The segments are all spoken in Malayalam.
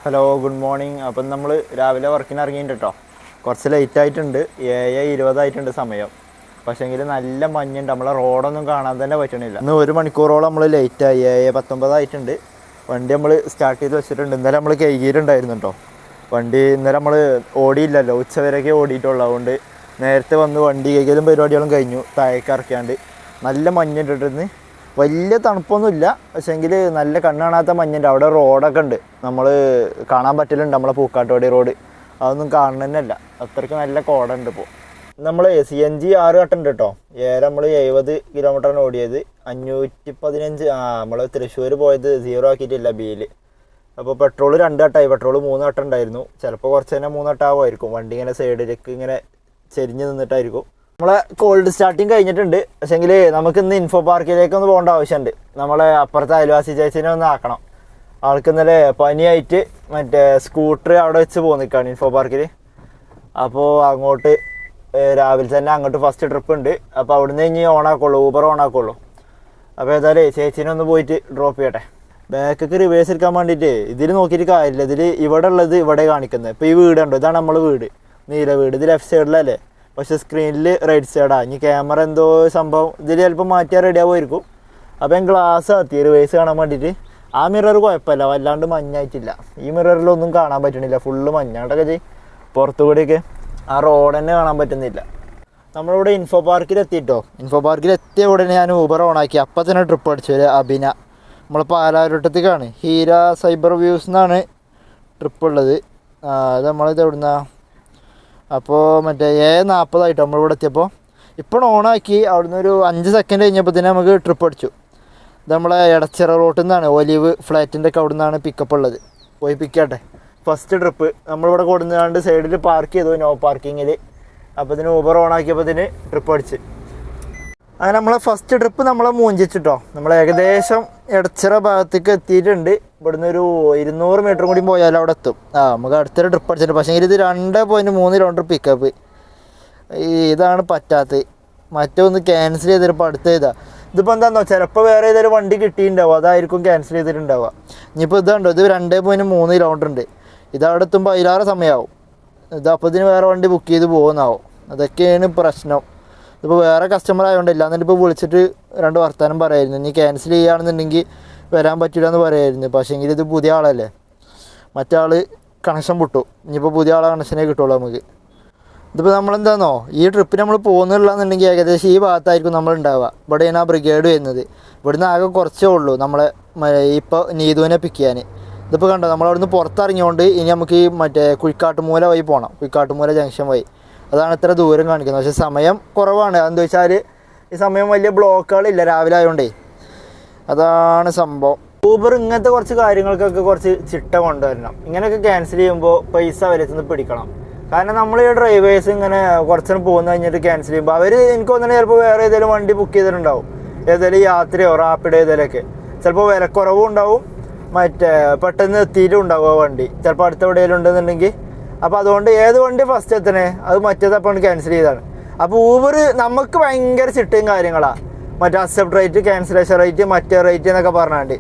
Hello good morning. അപ്പം നമ്മൾ രാവിലെ വർക്കിന് ഇറങ്ങിയിട്ട് കേട്ടോ. കുറച്ച് ലേറ്റ് ആയിട്ടുണ്ട്, 7:20 സമയം. പക്ഷേങ്കിൽ നല്ല മഞ്ഞുണ്ട്, നമ്മളെ റോഡൊന്നും കാണാൻ തന്നെ പറ്റണില്ല. ഇന്ന് 1 മണിക്കൂറോളം നമ്മൾ ലേറ്റായി. 7:19 വണ്ടി നമ്മൾ സ്റ്റാർട്ട് ചെയ്ത് വെച്ചിട്ടുണ്ട്. ഇന്നലെ നമ്മൾ കഴുകിയിട്ടുണ്ടായിരുന്നു കേട്ടോ വണ്ടി. ഇന്നലെ നമ്മൾ ഓടിയില്ലല്ലോ, ഉച്ചവരെയൊക്കെ ഓടിയിട്ടുള്ളൂ. അതുകൊണ്ട് നേരത്തെ വന്ന് വണ്ടി കഴുകലും പരിപാടികളും കഴിഞ്ഞു. താഴേക്ക് ഇറക്കിയാണ്ട് നല്ല മഞ്ഞിട്ടിരുന്ന്. വലിയ തണുപ്പൊന്നുമില്ല, പക്ഷേങ്കിൽ നല്ല കണ്ണ് കാണാത്ത മഞ്ഞുണ്ട്. അവിടെ റോഡൊക്കെ ഉണ്ട്, നമ്മൾ കാണാൻ പറ്റലുണ്ട്. നമ്മളെ പൂക്കാട്ടുപടി റോഡ് അതൊന്നും കാണുന്നതന്നെയല്ല, അത്രയ്ക്ക് നല്ല കോടയുണ്ട്. ഇപ്പോൾ നമ്മൾ CNG 6 കട്ടുണ്ട് കേട്ടോ. നമ്മൾ 70 കിലോമീറ്ററാണ് ഓടിയത്. 515. നമ്മൾ തൃശ്ശൂർ പോയത് 0 ആക്കിയിട്ടില്ല ബിയിൽ. അപ്പോൾ പെട്രോൾ 2 കട്ടായി, പെട്രോൾ 3 കട്ട ഉണ്ടായിരുന്നു. ചിലപ്പോൾ കുറച്ച് തന്നെ 3 കട്ടാവുമായിരിക്കും. വണ്ടി ഇങ്ങനെ സൈഡിലേക്ക് ഇങ്ങനെ ചെരിഞ്ഞ് നിന്നിട്ടായിരിക്കും. നമ്മളെ കോൾഡ് സ്റ്റാർട്ടിങ് കഴിഞ്ഞിട്ടുണ്ട്. പക്ഷേങ്കിൽ നമുക്ക് ഇന്ന് ഇൻഫോ പാർക്കിലേക്ക് ഒന്ന് പോകേണ്ട ആവശ്യമുണ്ട്. നമ്മളെ അപ്പുറത്തെ അയൽവാസി ചേച്ചിനെ ഒന്ന് ആക്കണം. ആൾക്ക് ഇന്നലെ പനിയായിട്ട് മറ്റേ സ്കൂട്ടർ അവിടെ വെച്ച് നിൽക്കുകയാണ് ഇൻഫോ പാർക്കിൽ. അപ്പോൾ അങ്ങോട്ട് രാവിലെ തന്നെ അങ്ങോട്ട് ഫസ്റ്റ് ട്രിപ്പ് ഉണ്ട്. അപ്പോൾ അവിടുന്ന് ഇനി ഓണാക്കുള്ളൂ, ഊബർ ഓണാക്കുള്ളൂ. അപ്പോൾ ഏതായാലും ചേച്ചീനെ ഒന്ന് പോയിട്ട് ഡ്രോപ്പ് ചെയ്യട്ടെ. ബാക്കൊക്കെ റിവേഴ്സ് എടുക്കാൻ വേണ്ടിയിട്ട് ഇതിൽ നോക്കിയിട്ട് കാര്യമില്ല. ഇതിൽ ഇവിടെ ഉള്ളത് ഇവിടെ കാണിക്കുന്നത്. ഇപ്പോൾ ഈ വീടുണ്ടോ, ഇതാണ് നമ്മൾ വീട്, നീല വീട്. ഇത് ലെഫ്റ്റ് സൈഡിലല്ലേ, പക്ഷേ സ്ക്രീനിൽ റൈറ്റ് സൈഡാണ്. ഇനി ക്യാമറ എന്തോ സംഭവം ഇതിൽ ചിലപ്പോൾ മാറ്റിയാൽ റെഡി ആവുമായിരിക്കും. അപ്പോൾ ഞാൻ ഗ്ലാസ് ആത്തി റിവേഴ്സ് കാണാൻ വേണ്ടിയിട്ട്. ആ മിറർ കുഴപ്പമില്ല, വല്ലാണ്ട് മഞ്ഞായിട്ടില്ല. ഈ മിററിലൊന്നും കാണാൻ പറ്റണില്ല, ഫുള്ള് മഞ്ഞാണ്ടൊക്കെ ചെയ്യും. പുറത്തു കൂടിയൊക്കെ ആ റോഡ് തന്നെ കാണാൻ പറ്റുന്നില്ല. നമ്മളിവിടെ ഇൻഫോ പാർക്കിൽ എത്തിയിട്ടോ. ഇൻഫോ പാർക്കിൽ എത്തിയ ഉടനെ ഞാൻ ഊബർ ഓണാക്കി. അപ്പം തന്നെ ട്രിപ്പ് അടിച്ചു. ഒരു അഭിന നമ്മൾ പാലാരോട്ടത്തേക്കാണ്. ഹീര സൈബർ വ്യൂസ് എന്നാണ് ട്രിപ്പ് ഉള്ളത്. അത് നമ്മളിത് എവിടുന്ന, അപ്പോൾ മറ്റേ 7:40 നമ്മളിവിടെ എത്തിയപ്പോൾ. ഇപ്പോൾ ഓണാക്കി. അവിടുന്ന് ഒരു 5 സെക്കൻഡ് കഴിഞ്ഞപ്പോൾ തന്നെ നമുക്ക് ട്രിപ്പ് അടിച്ചു. ഇത് നമ്മളെ എടച്ചിറ റോട്ടിൽ നിന്നാണ്, ഒലിവ് ഫ്ലാറ്റിൻ്റെ ഒക്കെ അവിടെ നിന്നാണ് പിക്കപ്പ് ഉള്ളത്. പോയി പിക്കട്ടെ. ഫസ്റ്റ് ട്രിപ്പ് നമ്മളിവിടെ കൊടുന്നാണ്ട് സൈഡിൽ പാർക്ക് ചെയ്തു, നോ പാർക്കിങ്ങിൽ. അപ്പോൾ ഇതിന് ഊബർ ഓണാക്കിയപ്പോൾ ഇതിന് ട്രിപ്പ് അടിച്ച്. അങ്ങനെ നമ്മളെ ഫസ്റ്റ് ട്രിപ്പ് നമ്മളെ മൂഞ്ചിച്ചിട്ടോ. നമ്മൾ ഏകദേശം എടച്ചിറ ഭാഗത്തേക്ക് എത്തിയിട്ടുണ്ട്. ഇവിടുന്ന് ഒരു 200 മീറ്റർ കൂടി പോയാലും അവിടെ എത്തും. നമുക്ക് അടുത്തൊരു ട്രിപ്പ് അടിച്ചിട്ടുണ്ട്. പക്ഷേ ഇത് 2.3 കിലോമീറ്റർ പിക്കപ്പ്. ഇതാണ് പറ്റാത്തത്. മറ്റൊന്ന് ക്യാൻസൽ ചെയ്തിപ്പോൾ അടുത്ത ഇതിപ്പോൾ എന്താണെന്നോ, ചിലപ്പോൾ വേറെ ഏതൊരു വണ്ടി കിട്ടിയിട്ടുണ്ടാവും, അതായിരിക്കും ക്യാൻസൽ ചെയ്തിട്ടുണ്ടാവുക. ഇനിയിപ്പോൾ ഇതുണ്ടോ, ഇത് 2.3 കിലോമീറ്റർ ഉണ്ട്. ഇതവിടെ എത്തുമ്പോൾ അതിലാറ് സമയമാവും. ഇത് അപ്പോൾ ഇതിന് വേറെ വണ്ടി ബുക്ക് ചെയ്ത് പോകുന്നതാവും. അതൊക്കെയാണ് പ്രശ്നം. ഇതിപ്പോൾ വേറെ കസ്റ്റമർ ആയതുകൊണ്ട് ഇല്ല. എന്നിട്ട് ഇപ്പോൾ വിളിച്ചിട്ട് 2 വർത്താനം പറയായിരുന്നു. ഇനി ക്യാൻസൽ ചെയ്യുകയാണെന്നുണ്ടെങ്കിൽ വരാൻ പറ്റില്ല എന്ന് പറയായിരുന്നു. പക്ഷേങ്കിൽ ഇത് പുതിയ ആളല്ലേ, മറ്റാൾ കണക്ഷൻ വിട്ടു. ഇനിയിപ്പോൾ പുതിയ ആളെ കണക്ഷനേ കിട്ടുള്ളൂ നമുക്ക്. ഇതിപ്പോൾ നമ്മളെന്താണെന്നോ, ഈ ട്രിപ്പിന് നമ്മൾ പോകുന്നില്ലാന്നുണ്ടെങ്കിൽ ഏകദേശം ഈ ഭാഗത്തായിരിക്കും നമ്മൾ ഉണ്ടാവുക. ഇവിടെയാണ് ആ ബ്രിഗേഡ് വരുന്നത്. ഇവിടുന്ന് ആകെ കുറച്ചേ ഉള്ളൂ നമ്മളെ ഇപ്പോൾ നീതുവിനെ പിക്ക് ചെയ്യാൻ. ഇതിപ്പോൾ കണ്ടോ, നമ്മളവിടുന്ന് പുറത്തിറങ്ങിയോണ്ട് ഇനി നമുക്ക് ഈ മറ്റേ കുഴിക്കാട്ടുമൂല വഴി പോകണം. കുഴിക്കാട്ടുമൂല ജംഗ്ഷൻ വഴി. അതാണ് ഇത്ര ദൂരം കാണിക്കുന്നത്. പക്ഷേ സമയം കുറവാണ്. അതെന്താ വെച്ചാൽ ഈ സമയം വലിയ ബ്ലോക്കുകളില്ല രാവിലെ ആയതുകൊണ്ടേ. അതാണ് സംഭവം. ഊബർ ഇങ്ങനത്തെ കുറച്ച് കാര്യങ്ങൾക്കൊക്കെ കുറച്ച് ചിട്ട കൊണ്ടുവരണം. ഇങ്ങനെയൊക്കെ ക്യാൻസൽ ചെയ്യുമ്പോൾ പൈസ അവരെത്തുനിന്ന് പിടിക്കണം. കാരണം നമ്മൾ ഈ ഡ്രൈവേഴ്സ് ഇങ്ങനെ കുറച്ചു പോകുന്ന കഴിഞ്ഞിട്ട് ക്യാൻസൽ ചെയ്യുമ്പോൾ അവർ എനിക്ക് തോന്നുന്നത് ചിലപ്പോൾ വേറെ ഏതെങ്കിലും വണ്ടി ബുക്ക് ചെയ്തിട്ടുണ്ടാവും. ഏതെങ്കിലും യാത്രയോ റാപ്പിഡോ ഏതെങ്കിലുമൊക്കെ. ചിലപ്പോൾ വിലക്കുറവും ഉണ്ടാവും, മറ്റേ പെട്ടെന്ന് എത്തിയിട്ടും ഉണ്ടാവും ആ വണ്ടി. ചിലപ്പോൾ അടുത്ത എവിടെയെങ്കിലും ഉണ്ടെന്നുണ്ടെങ്കിൽ. അപ്പോൾ അതുകൊണ്ട് ഏത് വണ്ടി ഫസ്റ്റ് എത്തണേ അത് മറ്റേതപ്പോൾ ക്യാൻസൽ ചെയ്താണ്. അപ്പോൾ ഊബർ നമുക്ക് ഭയങ്കര ചിട്ടയും കാര്യങ്ങളാണ്. മറ്റേ അക്സെപ്റ്റ് റേറ്റ്, ക്യാൻസലേഷൻ റേറ്റ്, മറ്റേ റേറ്റ് എന്നൊക്കെ പറഞ്ഞാണ്ട്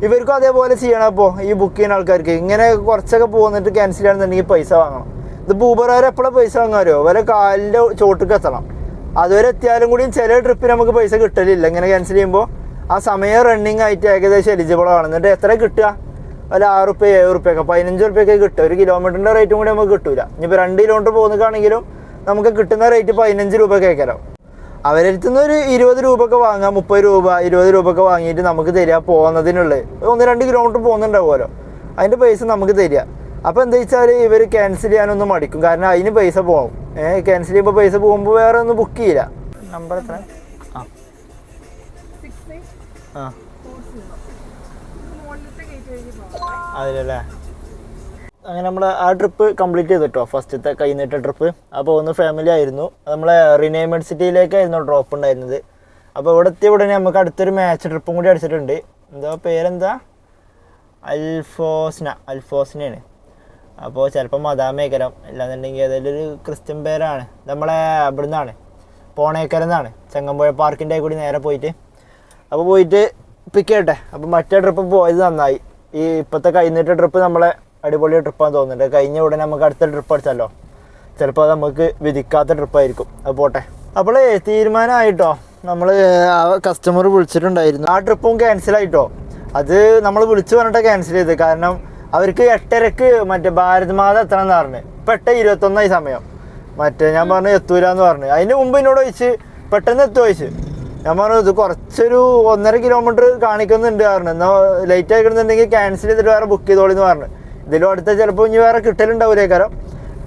ഇവർക്കും അതേപോലെ ചെയ്യണം. അപ്പോൾ ഈ ബുക്ക് ചെയ്യുന്ന ആൾക്കാർക്ക് ഇങ്ങനെ കുറച്ചൊക്കെ പോകുന്നിട്ട് ക്യാൻസൽ ചെയ്യണമെന്നുണ്ടെങ്കിൽ പൈസ വാങ്ങണം. ഇത് ഊബറുകാർ എപ്പോഴും പൈസ വാങ്ങാമോ, വരെ കാലിൻ്റെ ചോട്ടിക്ക് എത്തണം. അതുവരെ എത്തിയാലും കൂടിയും ചില ട്രിപ്പിന് നമുക്ക് പൈസ കിട്ടലില്ല. ഇങ്ങനെ ക്യാൻസൽ ചെയ്യുമ്പോൾ ആ സമയം റണ്ണിങ് ആയിട്ട് ഏകദേശം എലിജിബിൾ ആണ്. എന്നിട്ട് എത്ര കിട്ടുക, വല്ല 6 രൂപ 7 രൂപയൊക്കെ 15 രൂപയൊക്കെ കിട്ടുക. 1 കിലോമീറ്ററിൻ്റെ റേറ്റും കൂടി നമുക്ക് കിട്ടില്ല. ഇനിയിപ്പോൾ 2 കിലോമീറ്റർ പോകുന്നതാണെങ്കിലും നമുക്ക് കിട്ടുന്ന റേറ്റ് 15 രൂപയൊക്കെ ആയിരിക്കും. അവരെടുത്തുനിന്ന് ഒരു 20 രൂപയൊക്കെ വാങ്ങാം, 30 രൂപ 20 രൂപയൊക്കെ വാങ്ങിയിട്ട് നമുക്ക് തരിക. പോകുന്നതിനുള്ളത് 1-2 കിലോമീറ്റർ പോകുന്നുണ്ടാവുമല്ലോ, അതിൻ്റെ പൈസ നമുക്ക് തരിക. അപ്പോൾ എന്താ വെച്ചാൽ ഇവർ ക്യാൻസൽ ചെയ്യാനൊന്നും മടിക്കും. കാരണം അതിന് പൈസ പോകും. ക്യാൻസൽ ചെയ്യുമ്പോൾ പൈസ പോകുമ്പോൾ വേറെ ഒന്നും ബുക്ക് ചെയ്യില്ല. നമ്പർ എത്ര? അതിലല്ലേ. അങ്ങനെ നമ്മൾ ആ ട്രിപ്പ് കംപ്ലീറ്റ് ചെയ്തിട്ടോ, ഫസ്റ്റത്തെ കൈനീട്ട ട്രിപ്പ്. അപ്പോൾ ഒന്ന് ഫാമിലി ആയിരുന്നു. നമ്മളെ റിനേമഡ് സിറ്റിയിലേക്കായിരുന്നു ഡ്രോപ്പ് ഉണ്ടായിരുന്നത്. അപ്പോൾ ഇവിടെ എത്തിയ ഉടനെ നമുക്ക് അടുത്തൊരു മാച്ച് ട്രിപ്പും കൂടി അടിച്ചിട്ടുണ്ട്. എന്താ പേരെന്താ, അൽഫോസിനാണ്. അപ്പോൾ ചിലപ്പോൾ മദാമേക്കരം, അല്ലാന്നുണ്ടെങ്കിൽ ഏതെങ്കിലും ഒരു ക്രിസ്ത്യൻ പേരാണ്. നമ്മളെ ഇവിടെ നിന്നാണ്, പോണേക്കരം എന്നാണ്, ചെങ്ങമ്പുഴ പാർക്കിൻ്റെ കൂടി നേരെ പോയിട്ട്. അപ്പോൾ പോയിട്ട് പിക്ക് ചെയ്യട്ടെ. അപ്പോൾ മറ്റേ ട്രിപ്പ് പോയത് നന്നായി. ഈ ഇപ്പോഴത്തെ കഴിഞ്ഞിട്ട് ട്രിപ്പ് നമ്മളെ അടിപൊളി ട്രിപ്പാന്ന് തോന്നുന്നുണ്ട്. കഴിഞ്ഞ ഉടനെ നമുക്ക് അടുത്ത ട്രിപ്പ് അടിച്ചാലോ, ചിലപ്പോൾ അത് നമുക്ക് വിധിക്കാത്ത ട്രിപ്പായിരിക്കും. അത് പോട്ടെ. അപ്പോൾ തീരുമാനമായിട്ടോ, നമ്മൾ ആ കസ്റ്റമർ വിളിച്ചിട്ടുണ്ടായിരുന്നു, ആ ട്രിപ്പും ക്യാൻസലായിട്ടോ. അത് നമ്മൾ വിളിച്ചു പറഞ്ഞിട്ട് ക്യാൻസൽ ചെയ്ത്. കാരണം അവർക്ക് 8:30 മറ്റേ ഭാരത് മാത എത്തണം എന്ന് പറഞ്ഞു. ഇപ്പം 8:21 സമയം. ഞാൻ പറഞ്ഞു എത്തൂലെന്ന് പറഞ്ഞു. അതിന് മുമ്പ് എന്നോട് ചോദിച്ച് പെട്ടെന്ന് എത്തുമോ ചോദിച്ച്. ഞാൻ പറഞ്ഞു ഇത് കുറച്ചൊരു 1.5 കിലോമീറ്റർ കാണിക്കുന്നുണ്ട് പറഞ്ഞു. എന്നാൽ ലേറ്റ് ആയിക്കുന്നുണ്ടെങ്കിൽ ക്യാൻസൽ ചെയ്തിട്ട് വേറെ ബുക്ക് ചെയ്തോളിന്ന് പറഞ്ഞു. ഇതിലും അടുത്ത ചിലപ്പോൾ ഇനി വേറെ കിട്ടലുണ്ടാവില്ലേ കാരണം.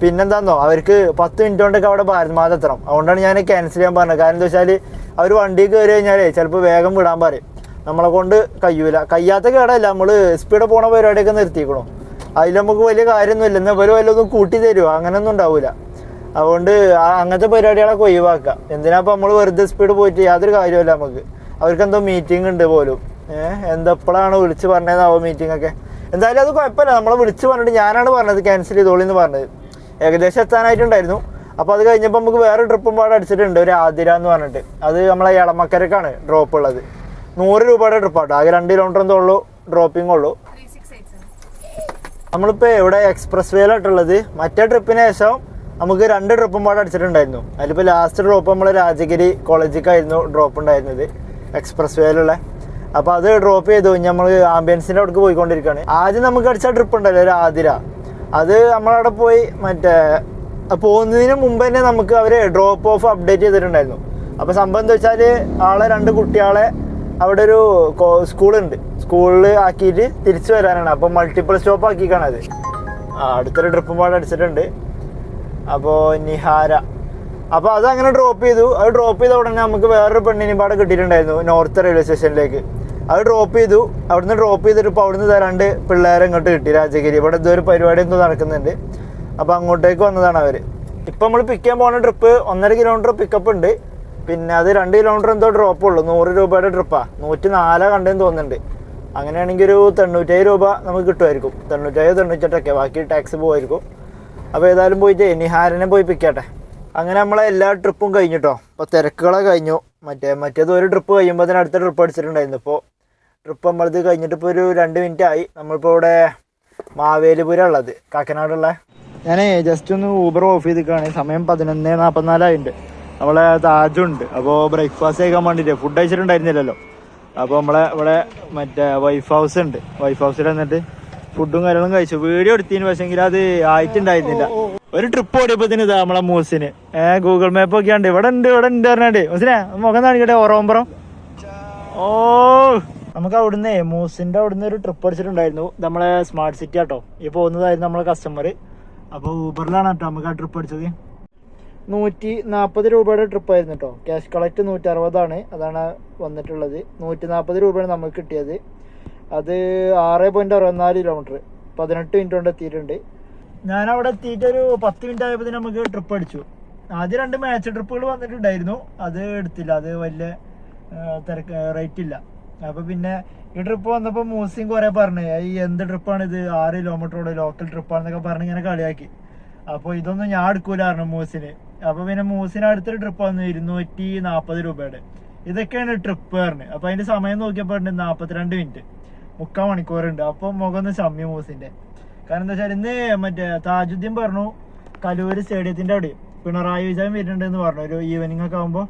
പിന്നെന്താന്നോ, അവർക്ക് 10 മിനിറ്റ് കൊണ്ടൊക്കെ അവിടെ ഭാരത് മാത എത്തണം. അതുകൊണ്ടാണ് ഞാൻ ക്യാൻസൽ ചെയ്യാൻ പറഞ്ഞത്. കാരണം എന്താ വെച്ചാൽ അവർ വണ്ടി കയറി കഴിഞ്ഞാൽ ചിലപ്പോൾ വേഗം വിടാൻ പറയും. നമ്മളെ കൊണ്ട് കഴിയൂല. കഴിയാത്ത കേടല്ല, നമ്മൾ സ്പീഡ് പോണ പരിപാടിയൊക്കെ നിർത്തിക്കണോ. അതിൽ നമുക്ക് വലിയ കാര്യമൊന്നുമില്ല. എന്നാൽ ഇവർ വല്ലതും കൂട്ടി തരുമോ, അങ്ങനെയൊന്നും ഉണ്ടാവില്ല. അതുകൊണ്ട് അങ്ങനത്തെ പരിപാടികളൊക്കെ ഒഴിവാക്കുക. എന്തിനാപ്പോൾ നമ്മൾ വെറുതെ സ്പീഡ് പോയിട്ട് യാതൊരു കാര്യമല്ല നമുക്ക്. അവർക്കെന്തോ മീറ്റിംഗ് ഉണ്ട് പോലും. എപ്പോഴാണ് വിളിച്ച് പറഞ്ഞതാവോ മീറ്റിംഗ് ഒക്കെ. എന്തായാലും അത് കുഴപ്പമില്ല. നമ്മളെ വിളിച്ച് പറഞ്ഞിട്ട് ഞാനാണ് പറഞ്ഞത് ക്യാൻസൽ ചെയ്തോളിന്ന് പറഞ്ഞത്. ഏകദേശം എത്താനായിട്ടുണ്ടായിരുന്നു. അപ്പോൾ അത് കഴിഞ്ഞപ്പോൾ നമുക്ക് വേറെ ട്രിപ്പും പാടെ അടിച്ചിട്ടുണ്ട്, ഒരു ആതിര എന്ന് പറഞ്ഞിട്ട്. അത് നമ്മളെ എളമക്കരക്കാണ് ഡ്രോപ്പ് ഉള്ളത്. 100 രൂപയുടെ ട്രിപ്പാട്ടോ. ആകെ 2 കിലോമീറ്റർ എന്തോ ഉള്ളൂ ഡ്രോപ്പിംഗ് ഉള്ളൂ. നമ്മളിപ്പോൾ ഇവിടെ എക്സ്പ്രസ് വേയിലായിട്ടുള്ളത്. മറ്റേ ട്രിപ്പിന് ശേഷം നമുക്ക് 2 ട്രിപ്പും പാടെ അടിച്ചിട്ടുണ്ടായിരുന്നു. അതിലിപ്പോൾ ലാസ്റ്റ് ഡ്രോപ്പ് നമ്മൾ രാജഗിരി കോളേജിലേക്കായിരുന്നു ഡ്രോപ്പ് ഉണ്ടായിരുന്നത്, എക്സ്പ്രസ് വേയിലുള്ള. അപ്പോൾ അത് ഡ്രോപ്പ് ചെയ്തു. നമ്മൾ ആംബിയൻസിൻ്റെ അവിടേക്ക് പോയിക്കൊണ്ടിരിക്കുകയാണ്. ആദ്യം നമുക്ക് അടിച്ച ട്രിപ്പ് ഉണ്ടല്ലോ ഒരു ആതിര, അത് നമ്മളവിടെ പോയി പോകുന്നതിന് മുമ്പ് തന്നെ നമുക്ക് അവർ ഡ്രോപ്പ് ഓഫ് അപ്ഡേറ്റ് ചെയ്തിട്ടുണ്ടായിരുന്നു. അപ്പോൾ സംഭവം എന്താ വെച്ചാൽ 2 കുട്ടികളെ അവിടെ ഒരു സ്കൂളുണ്ട്, സ്കൂളിൽ ആക്കിയിട്ട് തിരിച്ചു വരാനാണ്. അപ്പോൾ മൾട്ടിപ്പിൾ സ്റ്റോപ്പ് ആക്കിക്കാണ് അത്. അടുത്തൊരു ട്രിപ്പും പാടെ അടിച്ചിട്ടുണ്ട്. അപ്പോൾ നിഹാര. അപ്പോൾ അതങ്ങനെ ഡ്രോപ്പ് ചെയ്തു. അത് ഡ്രോപ്പ് ചെയ്ത ഉടനെ നമുക്ക് വേറൊരു പെണ്ണിനും പാടെ കിട്ടിയിട്ടുണ്ടായിരുന്നു നോർത്ത് റെയിൽവേ സ്റ്റേഷനിലേക്ക്. അത് ഡ്രോപ്പ് ചെയ്തു. അവിടുന്ന് ഡ്രോപ്പ് ചെയ്തിട്ട് ഇപ്പോൾ അവിടുന്ന് 2 പിള്ളേരെ ഇങ്ങോട്ട് കിട്ടി രാജഗിരി. ഇവിടെ ഇതൊരു പരിപാടി എന്തോ നടക്കുന്നുണ്ട്. അപ്പോൾ അങ്ങോട്ടേക്ക് വന്നതാണ് അവർ. ഇപ്പം നമ്മൾ പിക്ക് ചെയ്യാൻ പോകുന്ന ട്രിപ്പ് 1.5 കിലോമീറ്റർ പിക്കപ്പ് ഉണ്ട്. പിന്നെ അത് 2 കിലോമീറ്റർ എന്തോ ഡ്രോപ്പ് ഉള്ളൂ. 100 രൂപയുടെ ട്രിപ്പാണ്. 104 കണ്ടെന്ന് തോന്നുന്നുണ്ട്. അങ്ങനെയാണെങ്കിൽ ഒരു 97 രൂപ നമുക്ക് കിട്ടുമായിരിക്കും. 97, 98 ബാക്കി ടാക്സ് പോകുമായിരിക്കും. അപ്പോൾ ഏതായാലും പോയിട്ട് നിഹാരനെ പോയി പിക്കട്ടെ. അങ്ങനെ നമ്മളെ എല്ലാ ട്രിപ്പും കഴിഞ്ഞിട്ടോ. അപ്പോൾ തിരക്കുകളെ കഴിഞ്ഞു. മറ്റേത് ഒരു ട്രിപ്പ് കഴിയുമ്പോൾ തന്നെ അടുത്ത ട്രിപ്പ് അടിച്ചിട്ടുണ്ടായിരുന്നു. ഇപ്പോൾ ട്രിപ്പ് നമ്മളത് കഴിഞ്ഞിട്ട് ഇപ്പോൾ ഒരു 2 മിനിറ്റ് ആയി. നമ്മളിപ്പോൾ ഇവിടെ മാവേലിപുരം ഉള്ളത്, കാക്കനാടുള്ള. ഞാൻ ജസ്റ്റ് ഒന്ന് ഊബർ ഓഫ് ചെയ്തിരിക്കുകയാണ്. സമയം 11:44 ആയിട്ടുണ്ട്. നമ്മളെ താജുണ്ട്. അപ്പോൾ ബ്രേക്ക്ഫാസ്റ്റ് കഴിക്കാൻ വേണ്ടിയിട്ട് ഫുഡ് കഴിച്ചിട്ടുണ്ടായിരുന്നില്ലല്ലോ. അപ്പോൾ നമ്മളെ ഇവിടെ വൈഫ് ഹൗസ് ഉണ്ട്. വൈഫ് ഹൗസിൽ വന്നിട്ട് ഫുഡും കാര്യങ്ങളും കഴിച്ചു. വീഡിയോ എടുത്തതിന് പക്ഷേങ്കിൽ അത് ആയിട്ടുണ്ടായിരുന്നില്ല. ഒരു ട്രിപ്പ് ഓടിയപ്പോൾ ഇതാ നമ്മളെ മൂസിന് ഗൂഗിൾ മാപ്പ് ഒക്കെ ഉണ്ട്. ഇവിടെ ഉണ്ട് പറഞ്ഞാണ്ട് മൂസിനെ മുഖം കാണിക്കട്ടെ. ഓറോമ്പറം. ഓ, നമുക്ക് അവിടുന്ന് മൂസിൻ്റെ അവിടുന്ന് ഒരു ട്രിപ്പ് അടിച്ചിട്ടുണ്ടായിരുന്നു. നമ്മളെ സ്മാർട്ട് സിറ്റി ആട്ടോ ഈ പോകുന്നതായിരുന്നു നമ്മളെ കസ്റ്റമർ. അപ്പോൾ ഊബറിലാണ് കേട്ടോ നമുക്ക് ആ ട്രിപ്പ് അടിച്ചത്. 140 രൂപയുടെ ട്രിപ്പായിരുന്നു കേട്ടോ. ക്യാഷ് കളക്ട് 160 അതാണ് വന്നിട്ടുള്ളത്. 140 രൂപയാണ് നമുക്ക് കിട്ടിയത്. അത് 6.64 കിലോമീറ്റർ 18 മിനിറ്റ് കൊണ്ട് എത്തിയിട്ടുണ്ട്. ഞാനവിടെ എത്തിയിട്ട് ഒരു 10 മിനിറ്റ് ആയപ്പോൾ നമുക്ക് ട്രിപ്പ് അടിച്ചു. ആദ്യം 2 മാച്ച് ട്രിപ്പുകൾ വന്നിട്ടുണ്ടായിരുന്നു. അത് എടുത്തില്ല, അത് വലിയ റേറ്റ് ഇല്ല. അപ്പോൾ പിന്നെ ഈ ട്രിപ്പ് വന്നപ്പോൾ മൂസിങ് കുറേ പറഞ്ഞു ഈ എന്ത് ട്രിപ്പാണിത്, 6 കിലോമീറ്ററോടെ ലോക്കൽ ട്രിപ്പാണെന്നൊക്കെ പറഞ്ഞ് ഇങ്ങനെ കളിയാക്കി. അപ്പോൾ ഇതൊന്നും ഞാൻ എടുക്കൂലായിരുന്നു മൂസിന്. അപ്പോൾ പിന്നെ മൂസിന് അടുത്തൊരു ട്രിപ്പ് വന്നു 240 രൂപയുടെ. ഇതൊക്കെയാണ് ട്രിപ്പ് പറഞ്ഞത്. അപ്പോൾ അതിൻ്റെ സമയം നോക്കിയപ്പോൾ 42 മിനിറ്റ്, 3/4 മണിക്കൂറുണ്ട്. അപ്പോൾ മുഖം ഒന്ന് ചമ്മി മൂസിൻ്റെ. കാരണം എന്താ വെച്ചാൽ ഇന്ന് താജുദ്ദീൻ പറഞ്ഞു കലൂര് സ്റ്റേഡിയത്തിൻ്റെ അവിടെ പിണറായി വിജയൻ വരുന്നുണ്ടെന്ന് പറഞ്ഞു ഒരു ഈവനിങ് ഒക്കെ ആകുമ്പോൾ.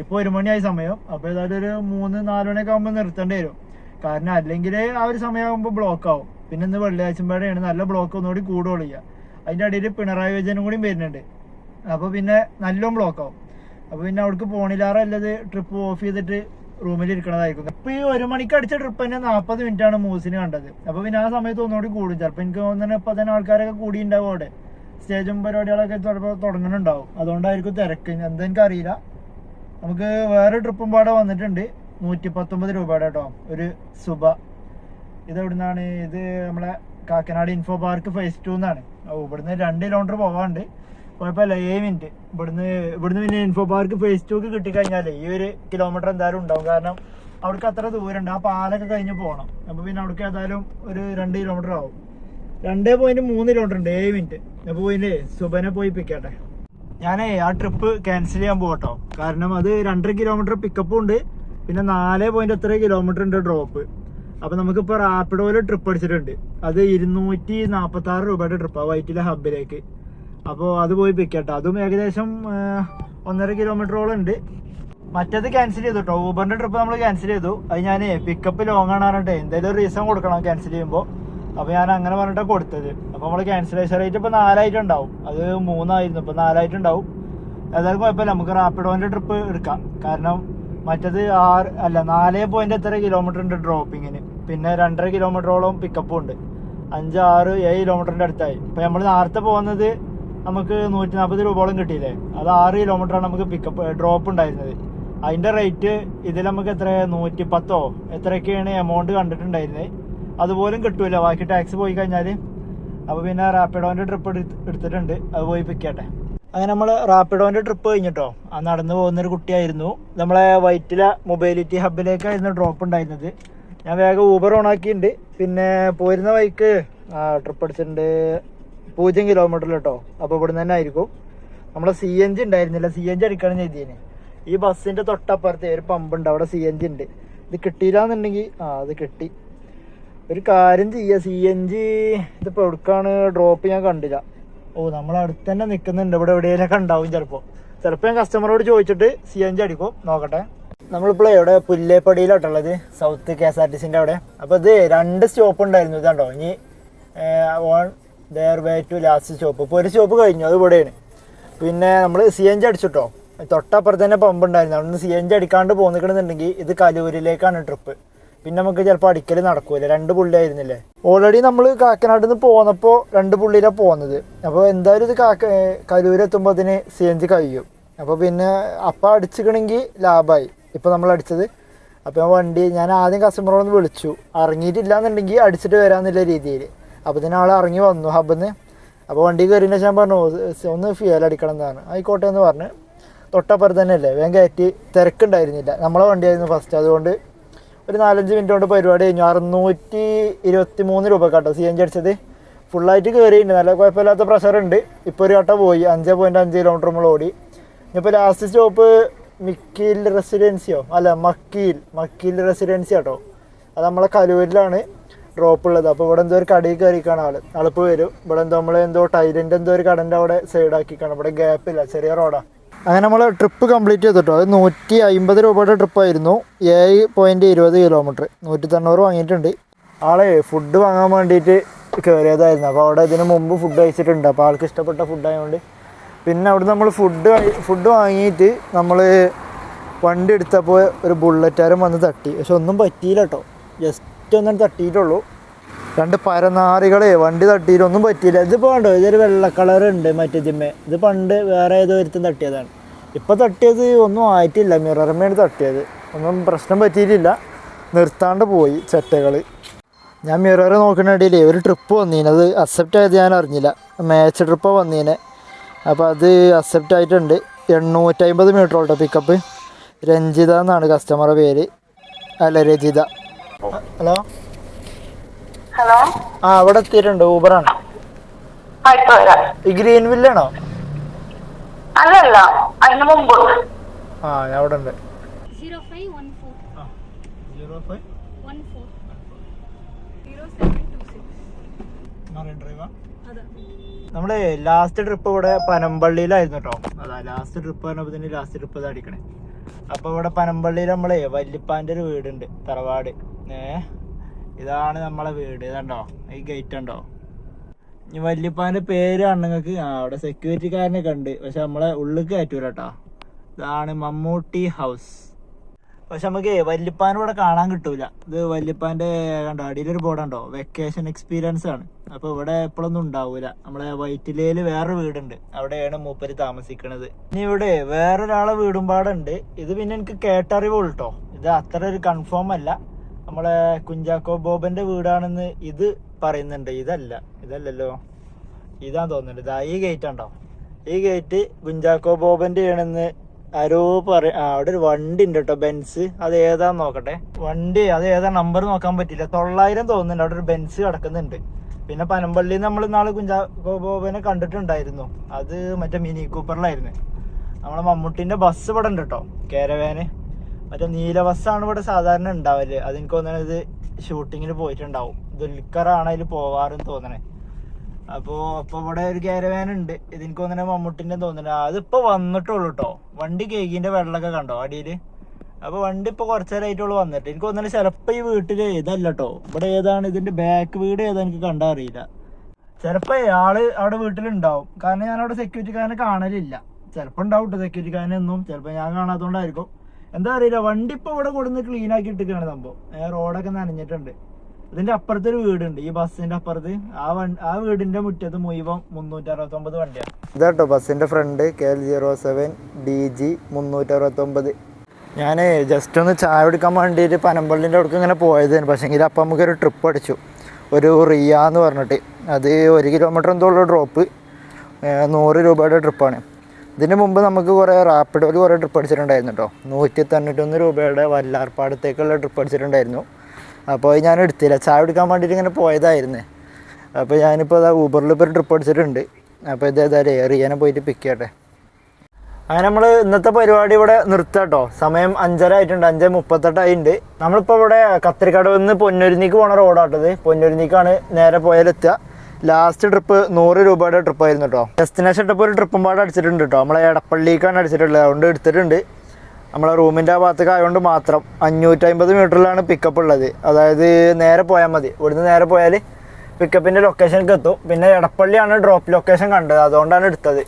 ഇപ്പോൾ 1 മണിയായി സമയം. അപ്പോൾ ഏതായാലും ഒരു 3-4 മണിയൊക്കെ ആകുമ്പോൾ നിർത്തേണ്ടി വരും. കാരണം അല്ലെങ്കിൽ ആ ഒരു സമയമാകുമ്പോൾ ബ്ലോക്ക് ആവും. പിന്നെ ഇന്ന് വെള്ളിയാഴ്ചയാണ് നല്ല ബ്ലോക്ക് ഒന്നുകൂടി കൂടുകയുള്ളൂ ചെയ്യുക. അതിൻ്റെ ഇടയിൽ പിണറായി വിജയനും കൂടി വരുന്നുണ്ട്. അപ്പോൾ പിന്നെ നല്ലോണം ബ്ലോക്ക് ആവും. അപ്പോൾ പിന്നെ അവിടേക്ക് പോണില്ലാറല്ലത് ട്രിപ്പ് ഓഫ് ചെയ്തിട്ട് റൂമിൽ ഇരിക്കണതായിരിക്കും. ഇപ്പോൾ ഈ 1 മണിക്ക് അടിച്ച ട്രിപ്പ് തന്നെ 40 മിനിറ്റാണ് മൂസിന് കണ്ടത്. അപ്പോൾ പിന്നെ ആ സമയത്ത് ഒന്നുകൂടി കൂടും. ചിലപ്പോൾ എനിക്ക് തോന്നുന്നത് ഇപ്പോൾ തന്നെ ആൾക്കാരൊക്കെ കൂടി ഉണ്ടാവും അവിടെ. സ്റ്റേജും പരിപാടികളൊക്കെ ചിലപ്പോൾ തുടങ്ങുന്നുണ്ടാവും. അതുകൊണ്ടായിരിക്കും തിരക്ക്. എന്താ എനിക്കറിയില്ല. നമുക്ക് വേറെ ട്രിപ്പും പാടെ വന്നിട്ടുണ്ട് 119 രൂപയുടെ കേട്ടോ. ഒരു സുബ. ഇതെവിടുന്നാണ്? ഇത് നമ്മളെ കാക്കനാട് ഇൻഫോ പാർക്ക് ഫേസ് 2 എന്നാണ്. ഇവിടുന്ന് 2 കിലോമീറ്റർ പോകാണ്ട്. കുഴപ്പമില്ല, 7 മിനിറ്റ്. ഇവിടുന്ന് പിന്നെ ഇൻഫോ പാർക്ക് ഫേസ് 2 കിട്ടിക്കഴിഞ്ഞാൽ ഈ 1 കിലോമീറ്റർ എന്തായാലും ഉണ്ടാവും. കാരണം അവിടേക്ക് അത്ര ദൂരമുണ്ട്. ആ പാലൊക്കെ കഴിഞ്ഞ് പോകണം. അപ്പോൾ പിന്നെ അവിടേക്ക് ഏതായാലും ഒരു 2 കിലോമീറ്റർ ആവും. 2.3 കിലോമീറ്റർ ഉണ്ട്, 7 മിനിറ്റ്. അപ്പോൾ പിന്നെ സുബനെ പോയി പിക്കട്ടെ. ഞാനേ ആ ട്രിപ്പ് ക്യാൻസൽ ചെയ്യാൻ പോകട്ടോ. കാരണം അത് 2.5 കിലോമീറ്റർ പിക്കപ്പും ഉണ്ട്. പിന്നെ 4 കിലോമീറ്റർ ഉണ്ട് ഡ്രോപ്പ്. അപ്പൊ നമുക്കിപ്പോൾ റാപ്പിഡോയിൽ ട്രിപ്പ് അടിച്ചിട്ടുണ്ട്. അത് 246 രൂപയുടെ ട്രിപ്പാണ് വൈറ്റിലെ ഹബിലേക്ക്. അപ്പോൾ അത് പോയി പിക്കട്ടോ. അതും ഏകദേശം 1.5 കിലോമീറ്ററോളം ഉണ്ട്. മറ്റേത് ക്യാൻസൽ ചെയ്തു കേട്ടോ. ഊബറിന്റെ ട്രിപ്പ് നമ്മൾ ക്യാൻസൽ ചെയ്തു. അത് ഞാൻ പിക്കപ്പ് ലോങ് ആണ് പറഞ്ഞിട്ട് എന്തെങ്കിലും ഒരു റീസൺ കൊടുക്കണം ക്യാൻസൽ ചെയ്യുമ്പോൾ. അപ്പോൾ ഞാൻ അങ്ങനെ പറഞ്ഞിട്ടാണ് കൊടുത്തത്. അപ്പോൾ നമ്മൾ ക്യാൻസലേഷൻ റേറ്റ് ഇപ്പോൾ 4 അത് 3 ഇപ്പോൾ 4 ഏതായാലും കുഴപ്പമില്ല, നമുക്ക് റാപ്പിഡോന്റെ ട്രിപ്പ് എടുക്കാം. കാരണം മറ്റേത് 4 എത്ര കിലോമീറ്റർ ഉണ്ട് ഡ്രോപ്പിങ്ങിന്, പിന്നെ 2.5 കിലോമീറ്ററോളം പിക്കപ്പും ഉണ്ട്. 5, 6, 7 കിലോമീറ്ററിന്റെ അടുത്തായി. ഇപ്പൊ നമ്മൾ നേരത്തെ പോകുന്നത് നമുക്ക് 140 രൂപയോളം കിട്ടിയില്ലേ. അത് 6 കിലോമീറ്ററാണ് നമുക്ക് പിക്കപ്പ് ഡ്രോപ്പ് ഉണ്ടായിരുന്നത്. അതിന്റെ റേറ്റ് ഇതിൽ നമുക്ക് എത്ര 110 എത്രയൊക്കെയാണ് എമൗണ്ട് കണ്ടിട്ടുണ്ടായിരുന്നത്. അതുപോലും കിട്ടൂല ബാക്കി ടാക്സ് പോയി കഴിഞ്ഞാൽ. അപ്പോൾ പിന്നെ റാപ്പിഡോന്റെ ട്രിപ്പ് എടുത്തിട്ടുണ്ട്, അത് പോയി പിക്കട്ടെ. അങ്ങനെ നമ്മൾ റാപ്പിഡോന്റെ ട്രിപ്പ് കഴിഞ്ഞിട്ടോ. ആ നടന്നു പോകുന്നൊരു കുട്ടിയായിരുന്നു. നമ്മളെ വൈറ്റില മൊബൈലിറ്റി ഹബിലേക്കായിരുന്നു ഡ്രോപ്പ് ഉണ്ടായിരുന്നത്. ഞാൻ വേഗം ഊബർ ഓണാക്കിയിട്ടുണ്ട്. പിന്നെ പോരുന്ന വഴിക്ക് ട്രിപ്പ് അടിച്ചിട്ടുണ്ട് 0 കിലോമീറ്ററിൽ കേട്ടോ. അപ്പോൾ ഇവിടുന്ന് തന്നെ ആയിരിക്കും. നമ്മളെ CNG ഉണ്ടായിരുന്നില്ല, CNG അടിക്കണം ചെയ്തേന്. ഈ ബസ്സിന്റെ തൊട്ടപ്പുറത്തെ ഒരു പമ്പ് ഉണ്ട്, അവിടെ CNG ഉണ്ട്. ഇത് കിട്ടിയില്ലാന്നുണ്ടെങ്കിൽ അത് കിട്ടി. ഒരു കാര്യം ചെയ്യുക, CNG ഇതിപ്പോൾ എവിടേക്കാണ് ഡ്രോപ്പ് ഞാൻ കണ്ടില്ല. നമ്മളടുത്ത് തന്നെ നിൽക്കുന്നുണ്ട്, ഇവിടെ എവിടെയെങ്കിലൊക്കെ ഉണ്ടാവും ചിലപ്പോൾ. ഞാൻ കസ്റ്റമറോട് ചോദിച്ചിട്ട് CNG അടിക്കും, നോക്കട്ടെ. നമ്മളിപ്പോൾ എവിടെ പുല്ലേപ്പടിയിലോട്ടുള്ളത്, സൗത്ത് KSRTCൻ്റെ അവിടെ. അപ്പോൾ ഇത് 2 സ്റ്റോപ്പ് ഉണ്ടായിരുന്നു. ഇതാണ്ടോ ഇനി on their way to last stop. ഇപ്പോൾ ഒരു സ്റ്റോപ്പ് കഴിഞ്ഞു, അത് ഇവിടെയാണ്. പിന്നെ നമ്മൾ CNG അടിച്ചിട്ടോ. തൊട്ടപ്പുറത്ത് തന്നെ പമ്പ് ഉണ്ടായിരുന്നു. അവിടെ നിന്ന് CNG അടിക്കാണ്ട് പോന്നിക്കണമെന്നുണ്ടെങ്കിൽ ഇത് കലൂരിലേക്കാണ് ട്രിപ്പ്. പിന്നെ നമുക്ക് ചിലപ്പോൾ അടിക്കൽ നടക്കൂല. 2 പുള്ളി ആയിരുന്നില്ലേ. ഓൾറെഡി നമ്മൾ കാക്കനാട്ടിൽ നിന്ന് പോന്നപ്പോൾ 2 പുള്ളിയിലാണ് പോകുന്നത്. അപ്പോൾ എന്തായാലും ഇത് കലൂരെത്തുമ്പോൾ അതിന് CNG കഴിയും. അപ്പോൾ പിന്നെ അപ്പം അടിച്ചിക്കണമെങ്കിൽ ലാഭമായി. ഇപ്പോൾ നമ്മൾ അടിച്ചത്. അപ്പോൾ വണ്ടി ഞാൻ ആദ്യം കസ്റ്റമറോടൊന്ന് വിളിച്ചു, ഇറങ്ങിയിട്ടില്ല എന്നുണ്ടെങ്കിൽ അടിച്ചിട്ട് വരാമെന്നുള്ള രീതിയിൽ. അപ്പോൾ ഇതിന് ആൾ ഇറങ്ങി വന്നു ഹബ്ബിന്ന്. അപ്പോൾ വണ്ടി കയറിയതിന് ശേഷം പറഞ്ഞു ഒന്ന് ഫ്യൂൽ അടിക്കണം എന്നാണ്. ആയിക്കോട്ടെ എന്ന് പറഞ്ഞ് തൊട്ടപ്പുറത്ത് തന്നെ അല്ലേ, വേഗം കയറ്റി. തിരക്കുണ്ടായിരുന്നില്ല, നമ്മളെ വണ്ടിയായിരുന്നു ഫസ്റ്റ്. അതുകൊണ്ട് ഒരു 4-5 മിനിറ്റ് കൊണ്ട് പരിപാടി കഴിഞ്ഞു. 623 രൂപ കേട്ടോ CNG അടിച്ചത്. ഫുള്ളായിട്ട് കയറിയിട്ടുണ്ട്, നല്ല കുഴപ്പമില്ലാത്ത പ്രഷറുണ്ട്. ഇപ്പോൾ ഒരു കട്ട പോയി 5.5 കിലോമീറ്റർ നമ്മൾ ഓടി. ഇപ്പോൾ ലാസ്റ്റ് സ്റ്റോപ്പ് മക്കീൽ റെസിഡൻസി കേട്ടോ. അത് നമ്മളെ കലൂരിലാണ് ഡ്രോപ്പ് ഉള്ളത്. അപ്പോൾ ഇവിടെ എന്തോ ഒരു കടയിൽ കയറിക്കാണ് ആളിപ്പോൾ വരും. ഇവിടെ എന്തോ ടൈലിൻ്റെ എന്തോ ഒരു കടൻ്റെ അവിടെ സൈഡാക്കിക്കാണ്. ഇവിടെ ഗ്യാപ്പില്ല, ചെറിയ റോഡാണ്. അങ്ങനെ നമ്മൾ ട്രിപ്പ് കംപ്ലീറ്റ് ചെയ്തിട്ടോ. അത് 150 രൂപയുടെ ട്രിപ്പായിരുന്നു. 7.20 കിലോമീറ്റർ. 190 വാങ്ങിയിട്ടുണ്ട്. ആളെ ഫുഡ് വാങ്ങാൻ വേണ്ടിയിട്ട് കയറിയതായിരുന്നു. അപ്പോൾ അവിടെ ഇതിന് മുമ്പ് ഫുഡ് കഴിച്ചിട്ടുണ്ട്. അപ്പോൾ ആൾക്ക് ഇഷ്ടപ്പെട്ട ഫുഡായതുകൊണ്ട് പിന്നെ അവിടെ നമ്മൾ ഫുഡ് വാങ്ങിയിട്ട് നമ്മൾ വണ്ടി എടുത്തപ്പോൾ ഒരു ബുള്ളറ്റാരും വന്ന് തട്ടി. പക്ഷെ ഒന്നും പറ്റിയില്ല കേട്ടോ, ജസ്റ്റ് ഒന്നും തട്ടിയിട്ടുള്ളൂ. 2 പരനാറികളെ വണ്ടി തട്ടിയിട്ടൊന്നും പറ്റിയില്ല. ഇതിപ്പോൾ കണ്ടോ, ഇതൊരു വെള്ള കളറുണ്ട് മറ്റേതിന്മേ. ഇത് പണ്ട് വേറെ ഏതോ ഒരുത്തും തട്ടിയതാണ്. ഇപ്പോൾ തട്ടിയത് ഒന്നും ആയിട്ടില്ല, മിററിന്മേണ് തട്ടിയത്. ഒന്നും പ്രശ്നം പറ്റിയിട്ടില്ല, നിർത്താണ്ട് പോയി ചെറ്റകൾ. ഞാൻ മിറർ നോക്കുന്നതിനിടയിൽ ഒരു ട്രിപ്പ് വന്നീന്, അത് അക്സെപ്റ്റ് ആയത് ഞാൻ അറിഞ്ഞില്ല. മാച്ച് ട്രിപ്പാണ് വന്നീനെ. അപ്പോൾ അത് അക്സെപ്റ്റ് ആയിട്ടുണ്ട്. 850 മീറ്റർ ഓട്ടോ പിക്കപ്പ്. രഞ്ജിത എന്നാണ് കസ്റ്റമറുടെ പേര്. അല്ല, രജിത. ഹലോ അവിടെ എത്തിയിട്ടുണ്ട്. ഊബറാണ്. ഈ ഗ്രീൻ വില്ലാണോ? അല്ലല്ല, അതിന് മുമ്പ്. ഞാൻ അവിടെ ഉണ്ട്. നമ്മള് ലാസ്റ്റ് ട്രിപ്പ് ഇവിടെ പനമ്പള്ളിയിലായിരുന്നു കേട്ടോ. അതാ ലാസ്റ്റ് ട്രിപ്പ് പറഞ്ഞപ്പോൾ തന്നെ ലാസ്റ്റ് ട്രിപ്പ് ഇത് അടിക്കണേ. അപ്പൊ ഇവിടെ പനമ്പള്ളിയിൽ നമ്മളെ വല്യപ്പാന്റെ ഒരു വീടുണ്ട്, തറവാട്. ഇതാണ് നമ്മളെ വീട്. ഇതുണ്ടോ ഈ ഗേറ്റ് ഉണ്ടോ? ഇനി വല്യപ്പാന്റെ പേര് നിങ്ങൾക്ക് അവിടെ സെക്യൂരിറ്റിക്കാരനെ കണ്ട്, പക്ഷെ നമ്മളെ ഉള്ളിൽ കയറ്റൂല കേട്ടോ. ഇതാണ് മമ്മൂട്ടി ഹൗസ്. പക്ഷെ നമുക്ക് വല്യപ്പാൻ ഇവിടെ കാണാൻ കിട്ടൂല. ഇത് വല്യപ്പാന്റെ കണ്ടോ അടിയിലൊരു ബോർഡുണ്ടോ, വെക്കേഷൻ എക്സ്പീരിയൻസ് ആണ്. അപ്പൊ ഇവിടെ എപ്പോഴൊന്നും ഉണ്ടാവൂല. നമ്മളെ വൈറ്റിലയില് വേറൊരു വീടുണ്ട്, അവിടെയാണ് മൂപ്പര് താമസിക്കണത്. ഇനി ഇവിടെ വേറൊരാളെ വീടും പാടുണ്ട്. ഇത് പിന്നെ എനിക്ക് കേട്ടറിവുള്ളൂ കേട്ടോ, ഇത് അത്ര ഒരു കൺഫേം അല്ല. നമ്മളെ കുഞ്ചാക്കോ ബോബന്റെ വീടാണെന്ന് ഇത് പറയുന്നുണ്ട്. ഇതല്ലല്ലോ, ഇതാ തോന്നുന്നുണ്ട്. ഇതാ ഈ ഗേറ്റ് ഉണ്ടോ, ഈ ഗേറ്റ് കുഞ്ചാക്കോ ബോബന്റെ ആണെന്ന് ആരോ അവിടെ ഒരു വണ്ടി ഉണ്ട് കേട്ടോ, ബെൻസ്. അത് ഏതാന്ന് നോക്കട്ടെ. വണ്ടി അത് ഏതാ നമ്പർ നോക്കാൻ പറ്റില്ല. 900 തോന്നുന്നുണ്ട്. അവിടെ ഒരു ബെൻസ് കിടക്കുന്നുണ്ട്. പിന്നെ പനമ്പള്ളിയിൽ നമ്മൾ ഇന്നാള് കുഞ്ചാക്കോ ബോബനെ കണ്ടിട്ടുണ്ടായിരുന്നു. അത് മറ്റേ മിനി കൂപ്പറിലായിരുന്നു. നമ്മളെ മമ്മൂട്ടിന്റെ ബസ് ഇവിടെ ഉണ്ട് കേട്ടോ, കാരവാന്. മറ്റേ നീല ബസ്സാണ് ഇവിടെ സാധാരണ ഉണ്ടാവല്. അതെനിക്ക് തോന്നുന്നത് ഷൂട്ടിങ്ങിന് പോയിട്ടുണ്ടാവും. ദുൽഖറാണ് അതിൽ പോവാറെന്ന് തോന്നണേ. അപ്പോൾ ഇവിടെ ഒരു കാരവാൻ ഉണ്ട്. ഇതെനിക്ക് തോന്നണേ മമ്മൂട്ടിൻ്റെ തോന്നണേ. അതിപ്പോൾ വന്നിട്ടുള്ളൂ കേട്ടോ. വണ്ടി കേക്കിൻ്റെ വെള്ളമൊക്കെ കണ്ടോ അടിയിൽ. അപ്പോൾ വണ്ടി ഇപ്പോൾ കുറച്ച് നേരമായിട്ടുള്ളൂ വന്നിട്ട്. എനിക്ക് തോന്നണേ ചിലപ്പോൾ ഈ വീട്ടിൽ ഇതല്ല കേട്ടോ. ഇവിടെ ഏതാണ് ഇതിൻ്റെ ബാക്ക് വീട് ഏതാ എനിക്ക് കണ്ടാൽ അറിയില്ല. ചിലപ്പോൾ ആള് അവിടെ വീട്ടിലുണ്ടാവും. കാരണം ഞാനവിടെ സെക്യൂരിറ്റിക്കാരനെ കാണലില്ല. ചിലപ്പോൾ ഉണ്ടാവും കേട്ടോ സെക്യൂരിറ്റിക്കാരനൊന്നും. ചിലപ്പോൾ ഞാൻ കാണാത്തതുകൊണ്ടായിരിക്കും. എന്താ അറിയില്ല. വണ്ടി ഇപ്പോൾ ഇവിടെ കൊടുന്ന് ക്ലീൻ ആക്കി ഇട്ടിട്ടാണ് സംഭവം. റോഡൊക്കെ നനഞ്ഞിട്ടുണ്ട്. ഇതിന്റെ അപ്പുറത്തൊരു വീടുണ്ട്. ഈ ബസ്സിന്റെ അപ്പുറത്ത് ആ വീടിന്റെ മുറ്റത്ത് മുഴുവൻ 369 വണ്ടിയാണ്. ഇതാട്ടോ ബസ്സിന്റെ ഫ്രണ്ട് KL07 DG 369. ഞാൻ ജസ്റ്റ് ഒന്ന് ചായ കുടിക്കാൻ വേണ്ടിയിട്ട് പനമ്പള്ളിൻ്റെ അവിടേക്ക് ഇങ്ങനെ പോയതായിരുന്നു. പക്ഷേങ്കിൽ അപ്പം നമുക്കൊരു ട്രിപ്പ് അടിച്ചു. ഒരു റിയ എന്ന് പറഞ്ഞിട്ട്. അത് 1 കിലോമീറ്റർ എന്തോള്ള ഡ്രോപ്പ്, 100 രൂപയുടെ ട്രിപ്പാണ്. ഇതിന് മുമ്പ് നമുക്ക് കുറേ റാപ്പിഡോയിൽ കുറേ ട്രിപ്പ് അടിച്ചിട്ടുണ്ടായിരുന്നു കേട്ടോ. 191 രൂപയുടെ വല്ലാർപ്പാടത്തേക്കുള്ള ട്രിപ്പ് അടിച്ചിട്ടുണ്ടായിരുന്നു. അപ്പോൾ ഞാൻ എടുത്തില്ല. ചായ കുടിക്കാൻ വേണ്ടിയിട്ട് ഇങ്ങനെ പോയതായിരുന്നു. അപ്പോൾ ഞാനിപ്പോൾ അതാ ഊബറിൽ ഇപ്പോൾ ഒരു ട്രിപ്പ് അടിച്ചിട്ടുണ്ട്. അപ്പോൾ ഇതേതായാലും റിയനെ പോയിട്ട് പിക്ക് ചെയ്യട്ടെ. അങ്ങനെ നമ്മൾ ഇന്നത്തെ പരിപാടി ഇവിടെ നിർത്താം കേട്ടോ. സമയം 5:30 ആയിട്ടുണ്ട്. 5:38 ആയിട്ടുണ്ട്. നമ്മളിപ്പോൾ ഇവിടെ കത്തിരിക്കടവിൽ നിന്ന് പൊന്നൊരുന്നിക്ക് പോണ റോഡാട്ടത്. പൊന്നൊരുന്നിക്കാണ് നേരെ പോയാലെത്തുക. ലാസ്റ്റ് ട്രിപ്പ് 100 രൂപയുടെ ട്രിപ്പായിരുന്നു കേട്ടോ. ഡെസ്റ്റിനേഷൻ ട്രിപ്പ് ഒരു ട്രിപ്പും പാടെ അടിച്ചിട്ടുണ്ട് കേട്ടോ. നമ്മളെ എടപ്പള്ളിക്കാണ് അടിച്ചിട്ടുള്ളത്. അതുകൊണ്ട് എടുത്തിട്ടുണ്ട്. നമ്മളെ റൂമിൻ്റെ ആ ഭാഗത്തേക്ക് ആയതുകൊണ്ട് മാത്രം 550 മീറ്ററിലാണ് പിക്കപ്പ് ഉള്ളത്. അതായത് നേരെ പോയാൽ മതി. ഇവിടുന്ന് നേരെ പോയാൽ പിക്കപ്പിൻ്റെ ലൊക്കേഷനിലേക്ക് എത്തും. പിന്നെ എടപ്പള്ളിയാണ് ഡ്രോപ്പ് ലൊക്കേഷൻ കണ്ടത്. അതുകൊണ്ടാണ് എടുത്തത്.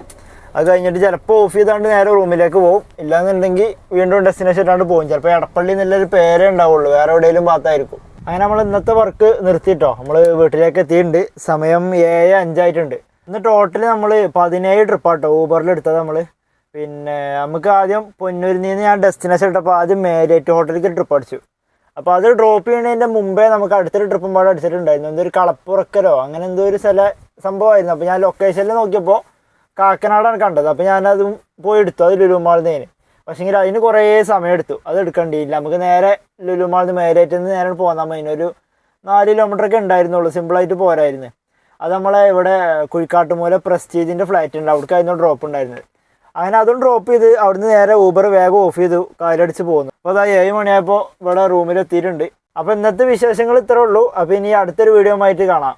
അത് കഴിഞ്ഞിട്ട് ചിലപ്പോൾ ഓഫ് ചെയ്താണ്ട് നേരെ റൂമിലേക്ക് പോകും. ഇല്ലാന്നുണ്ടെങ്കിൽ വീണ്ടും ഡെസ്റ്റിനേഷൻ ഇട്ടാണ്ട് പോകും. ചിലപ്പോൾ എടപ്പള്ളി എന്നുള്ളൊരു പേരേ ഉണ്ടാവുള്ളൂ. വേറെ എവിടെയെങ്കിലും ഭാഗത്തായിരിക്കും. അങ്ങനെ നമ്മൾ ഇന്നത്തെ വർക്ക് നിർത്തിയിട്ടോ. നമ്മൾ വീട്ടിലേക്ക് എത്തിയിട്ടുണ്ട്. സമയം 7:05 ആയിട്ടുണ്ട്. ഇന്ന് ടോട്ടൽ നമ്മൾ 17 ട്രിപ്പാട്ടോ ഊബറിൽ എടുത്തത് നമ്മൾ. പിന്നെ നമുക്ക് ആദ്യം പൊന്നൂരിൽ ഞാൻ ഡെസ്റ്റിനേഷൻ ഇട്ടപ്പോൾ ആദ്യം മേലേറ്റ് ഹോട്ടലിലേക്ക് ട്രിപ്പ് അടിച്ചു. അപ്പോൾ അത് ഡ്രോപ്പ് ചെയ്യുന്നതിൻ്റെ മുമ്പേ നമുക്ക് അടുത്തൊരു ട്രിപ്പും പാടെ അടിച്ചിട്ടുണ്ടായിരുന്നു. എന്തൊരു കളപ്പുറക്കലോ അങ്ങനെ എന്തോ ഒരു സംഭവമായിരുന്നു. അപ്പോൾ ഞാൻ ലൊക്കേഷനിൽ നോക്കിയപ്പോൾ കാക്കനാടാണ് കണ്ടത്. അപ്പോൾ ഞാനതും പോയി എടുത്തു. അത് ലുലുമാളിൽ. പക്ഷേങ്കിൽ അതിന് കുറേ സമയം എടുത്തു. അത് എടുക്കേണ്ടിയില്ല. നമുക്ക് നേരെ ലുലുമാളിൽ മേലേറ്റിൽ നിന്ന് നേരെ പോകാൻ അതിനൊരു 4 കിലോമീറ്ററൊക്കെ ഉണ്ടായിരുന്നുള്ളൂ. സിമ്പിളായിട്ട് പോരായിരുന്നു. അത് നമ്മളെ ഇവിടെ കുഴിക്കാട്ടുമൂല പ്രസ്റ്റീജിൻ്റെ ഫ്ലാറ്റ് ഉണ്ട്. അവിടേക്കായിരുന്നു ഡ്രോപ്പ് ഉണ്ടായിരുന്നത്. അങ്ങനെ അതും ഡ്രോപ്പ് ചെയ്ത് അവിടുന്ന് നേരെ ഊബർ വേഗം ഓഫ് ചെയ്തു. കാലടിച്ച് പോകുന്നു. അപ്പോൾ അതാ 7 മണിയായപ്പോൾ ഇവിടെ റൂമിലെത്തിയിട്ടുണ്ട്. അപ്പോൾ ഇന്നത്തെ വിശേഷങ്ങൾ ഇത്രേ ഉള്ളൂ. അപ്പോൾ ഇനി അടുത്തൊരു വീഡിയോ ആയിട്ട് കാണാം.